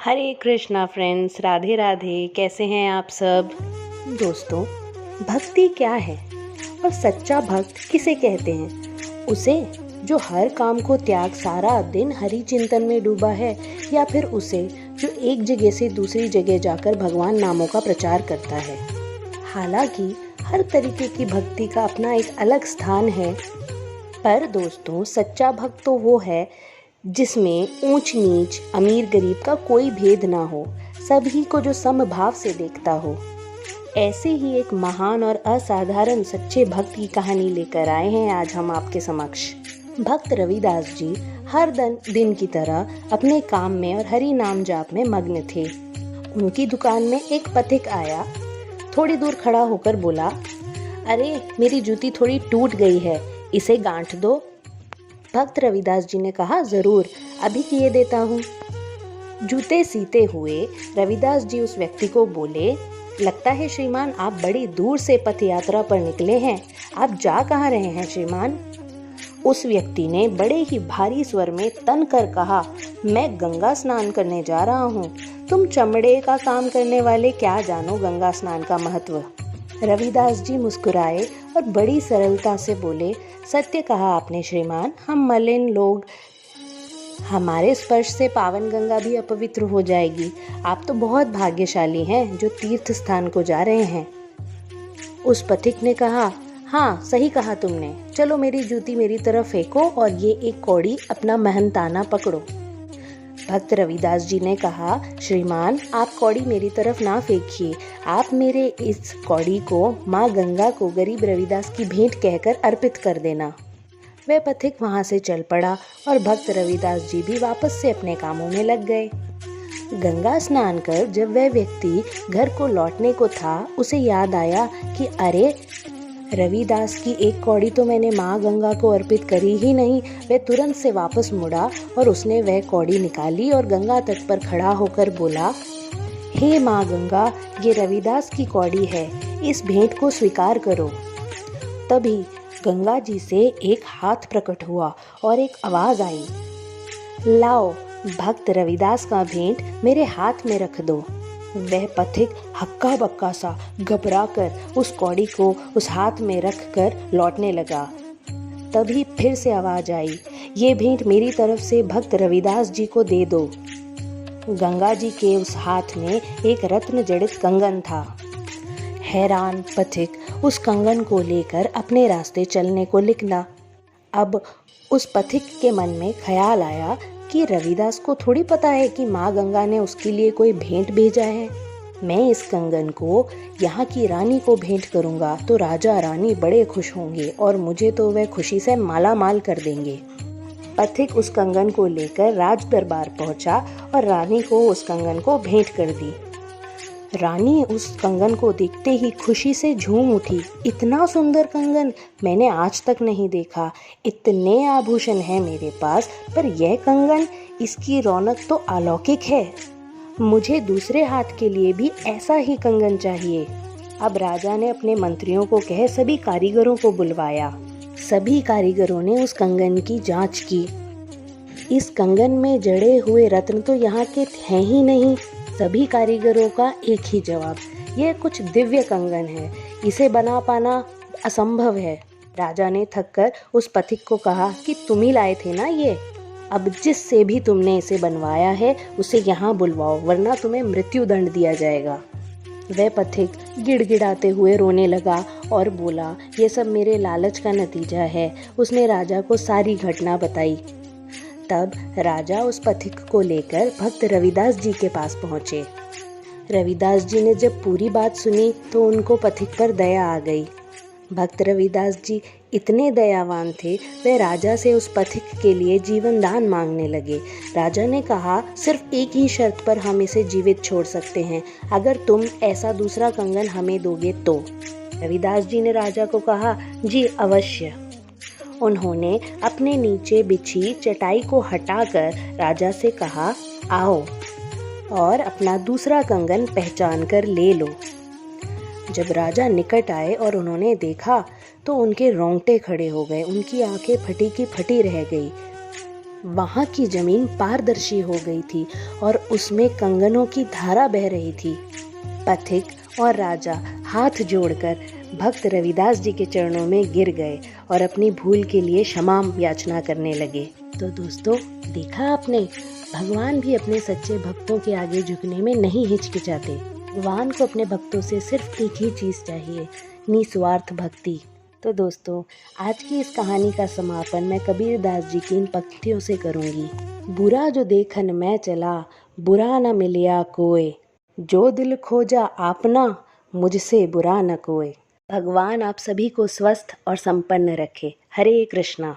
हरे Krishna friends, Radhe Radhe. कैसे हैं आप सब दोस्तों? भक्ति क्या है और सच्चा भक्त किसे कहते हैं? उसे जो हर काम को त्याग सारा दिन हरि चिंतन में डूबा है, या फिर उसे जो एक जगह से दूसरी जगह जाकर भगवान नामों का प्रचार करता है? हालांकि हर तरीके की भक्ति का अपना एक अलग स्थान है, पर दोस्तों सच्चा भक्त तो वो है जिसमें ऊंच नीच अमीर गरीब का कोई भेद ना हो, सभी को जो समभाव से देखता हो। ऐसे ही एक महान और असाधारण सच्चे भक्त की कहानी लेकर आए हैं आज हम आपके समक्ष। भक्त रविदास जी हर दिन की तरह अपने काम में और हरि नाम जाप में मग्न थे। उनकी दुकान में एक पथिक आया, थोड़ी दूर खड़ा होकर बोला, अरे मेरी जूती थोड़ी टूट गई है, इसे गांठ दो। भक्त रविदास जी ने कहा, जरूर, अभी किए देता हूँ। जूते सीते हुए रविदास जी उस व्यक्ति को बोले, लगता है श्रीमान आप बड़ी दूर से पथ यात्रा पर निकले हैं, आप जा कहाँ रहे हैं श्रीमान? उस व्यक्ति ने बड़े ही भारी स्वर में तन कर कहा, मैं गंगा स्नान करने जा रहा हूँ। तुम चमड़े का काम करने वाले क्या जानो गंगा स्नान का महत्व। रविदास जी मुस्कुराए और बड़ी सरलता से बोले, सत्य कहा आपने श्रीमान, हम मलिन लोग, हमारे स्पर्श से पावन गंगा भी अपवित्र हो जाएगी। आप तो बहुत भाग्यशाली हैं जो तीर्थ स्थान को जा रहे हैं। उस पथिक ने कहा, हाँ सही कहा तुमने, चलो मेरी जूती मेरी तरफ फेंको और ये एक कौड़ी अपना मेहनताना पकड़ो। भक्त रविदास जी ने कहा, श्रीमान आप कौड़ी मेरी तरफ ना फेंकिए, आप मेरे इस कौड़ी को माँ गंगा को गरीब रविदास की भेंट कहकर अर्पित कर देना। वह पथिक वहाँ से चल पड़ा और भक्त रविदास जी भी वापस से अपने कामों में लग गए। गंगा स्नान कर जब वह व्यक्ति घर को लौटने को था, उसे याद आया कि अरे रविदास की एक कौड़ी तो मैंने माँ गंगा को अर्पित करी ही नहीं। वह तुरंत से वापस मुड़ा और उसने वह कौड़ी निकाली और गंगा तट पर खड़ा होकर बोला, हे माँ गंगा, ये रविदास की कौड़ी है, इस भेंट को स्वीकार करो। तभी गंगा जी से एक हाथ प्रकट हुआ और एक आवाज आई, लाओ भक्त रविदास का भेंट मेरे हाथ में रख दो। वह पथिक हक्का बक्का सा घबरा कर उस कौड़ी को उस हाथ में रख कर लौटने लगा। तभी फिर से आवाज आई, ये भेंट मेरी तरफ से भक्त रविदास जी को दे दो। गंगा जी के उस हाथ में एक रत्न जड़ित कंगन था। हैरान पथिक उस कंगन को लेकर अपने रास्ते चलने को निकला। अब उस पथिक के मन में ख्याल आया कि रविदास को थोड़ी पता है कि माँ गंगा ने उसके लिए कोई भेंट भेजा है। मैं इस कंगन को यहाँ की रानी को भेंट करूँगा तो राजा रानी बड़े खुश होंगे और मुझे तो वह खुशी से माला माल कर देंगे। पथिक उस कंगन को लेकर राज दरबार पहुँचा और रानी को उस कंगन को भेंट कर दी। रानी उस कंगन को देखते ही खुशी से झूम उठी। इतना सुंदर कंगन मैंने आज तक नहीं देखा, इतने आभूषण हैं मेरे पास, पर यह कंगन, इसकी रौनक तो अलौकिक है। मुझे दूसरे हाथ के लिए भी ऐसा ही कंगन चाहिए। अब राजा ने अपने मंत्रियों को कह सभी कारीगरों को बुलवाया। सभी कारीगरों ने उस कंगन की जांच की। इस कंगन में जड़े हुए रत्न तो यहाँ के हैं ही नहीं। सभी कारीगरों का एक ही जवाब, यह कुछ दिव्य कंगन है, इसे बना पाना असंभव है। राजा ने थककर उस पथिक को कहा कि तुम ही लाए थे ना ये, अब जिससे भी तुमने इसे बनवाया है उसे यहाँ बुलवाओ, वरना तुम्हें मृत्यु दंड दिया जाएगा। वह पथिक गिड़गिड़ाते हुए रोने लगा और बोला, ये सब मेरे लालच का नतीजा है। उसने राजा को सारी घटना बताई। तब राजा उस पथिक को लेकर भक्त रविदास जी के पास पहुँचे। रविदास जी ने जब पूरी बात सुनी तो उनको पथिक पर दया आ गई। भक्त रविदास जी इतने दयावान थे, वे राजा से उस पथिक के लिए जीवन दान मांगने लगे। राजा ने कहा, सिर्फ एक ही शर्त पर हम इसे जीवित छोड़ सकते हैं, अगर तुम ऐसा दूसरा कंगन हमें दोगे तो। रविदास जी ने राजा को कहा, जी अवश्य। उन्होंने अपने नीचे बिछी चटाई को हटाकर राजा से कहा, आओ और अपना दूसरा कंगन पहचान कर ले लो। जब राजा निकट आए और उन्होंने देखा तो उनके रोंगटे खड़े हो गए, उनकी आंखें फटी की फटी रह गई। वहाँ की जमीन पारदर्शी हो गई थी और उसमें कंगनों की धारा बह रही थी। पथिक और राजा हाथ जोड़कर भक्त रविदास जी के चरणों में गिर गए और अपनी भूल के लिए क्षमा याचना करने लगे। तो दोस्तों, देखा आपने, भगवान भी अपने सच्चे भक्तों के आगे झुकने में नहीं हिचकिचाते। भगवान को अपने भक्तों से सिर्फ एक ही चीज़ चाहिए, निस्वार्थ भक्ति। तो दोस्तों, आज की इस कहानी का समापन मैं कबीर दास जी की इन पंक्तियों से करूँगी। बुरा जो देखन मैं चला, बुरा न मिलिया कोय, जो दिल खोजा आपना, मुझसे बुरा न कोय। भगवान आप सभी को स्वस्थ और संपन्न रखे। हरे कृष्णा।